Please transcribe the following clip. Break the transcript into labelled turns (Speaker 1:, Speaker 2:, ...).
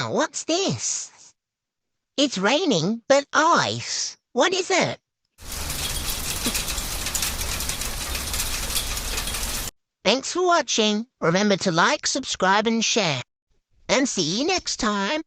Speaker 1: Wow, what's this? It's raining, but ice. What is it? Thanks for watching. Remember to like, subscribe, and share. And see you next time.